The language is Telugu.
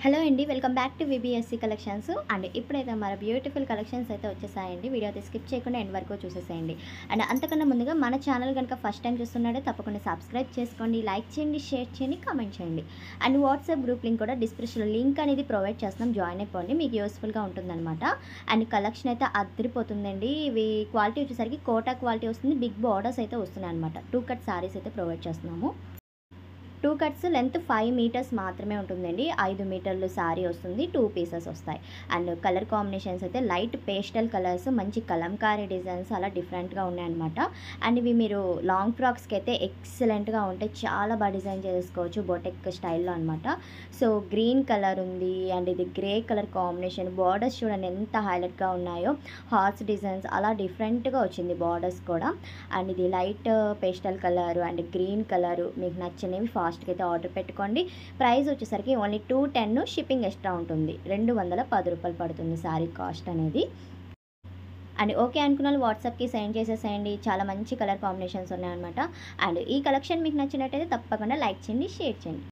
హలో అండి, welcome back to VBSC collections. And ఇప్పుడైతే మన బ్యూటిఫుల్ కలెక్షన్స్ అయితే వచ్చేసాయండి. వీడియో అయితే స్కిప్ చేయకుండా ఎండ్ వరకు చూసేసేయండి. అండ్ అంతకన్నా ముందుగా మన ఛానల్ కనుక ఫస్ట్ టైం చూస్తున్నాడే తప్పకుండా సబ్స్క్రైబ్ చేసుకోండి, లైక్ చేయండి, షేర్ చేయండి, కామెంట్ చేయండి. అండ్ వాట్సాప్ గ్రూప్ లింక్ కూడా డిస్క్రిప్షన్లో లింక్ అనేది ప్రొవైడ్ చేస్తున్నాం, జాయిన్ అయిపోండి, మీకు యూస్ఫుల్గా ఉంటుందన్నమాట. అండ్ కలెక్షన్ అయితే అదిరిపోతుందండి. ఇవి క్వాలిటీ వచ్చేసరికి కోటా క్వాలిటీ వస్తుంది, బిగ్ బార్డర్స్ అయితే వస్తున్నాయి అనమాట. 2 కట్ సారీస్ అయితే ప్రొవైడ్ చేస్తున్నాము. 2 కట్స్ లెంత్ 5 మీటర్స్ మాత్రమే ఉంటుందండి. 5 మీటర్లు శారీ వస్తుంది, 2 పీసెస్ వస్తాయి. అండ్ కలర్ కాంబినేషన్స్ అయితే లైట్ పేస్టల్ కలర్స్, మంచి కలంకారీ డిజైన్స్ అలా డిఫరెంట్గా ఉన్నాయన్నమాట. అండ్ ఇవి మీరు లాంగ్ ఫ్రాక్స్కి అయితే ఎక్సలెంట్గా ఉంటాయి, చాలా బాగా డిజైన్ చేసుకోవచ్చు బొటెక్ స్టైల్లో అనమాట. సో గ్రీన్ కలర్ ఉంది అండ్ ఇది గ్రే కలర్ కాంబినేషన్. బార్డర్స్ చూడండి ఎంత హైలైట్గా ఉన్నాయో, హార్ట్స్ డిజైన్స్ అలా డిఫరెంట్గా వచ్చింది బార్డర్స్ కూడా. అండ్ ఇది light pastel colour and green colour, మీకు నచ్చినవి ఫాస్ట్గా అయితే ఆర్డర్ పెట్టుకోండి. ప్రైస్ వచ్చేసరికి ఓన్లీ 210, షిప్పింగ్ ఎక్స్ట్రా ఉంటుంది, 210 రూపాయలు పడుతుంది శారీ కాస్ట్ అనేది. అండ్ ఓకే అనుకున్న వాళ్ళు వాట్సాప్కి సెండ్ చేసేసేయండి. చాలా మంచి కలర్ కాంబినేషన్స్ ఉన్నాయన్నమాట. అండ్ ఈ కలెక్షన్ మీకు నచ్చినట్టయితే తప్పకుండా లైక్ చేయండి, షేర్ చేయండి.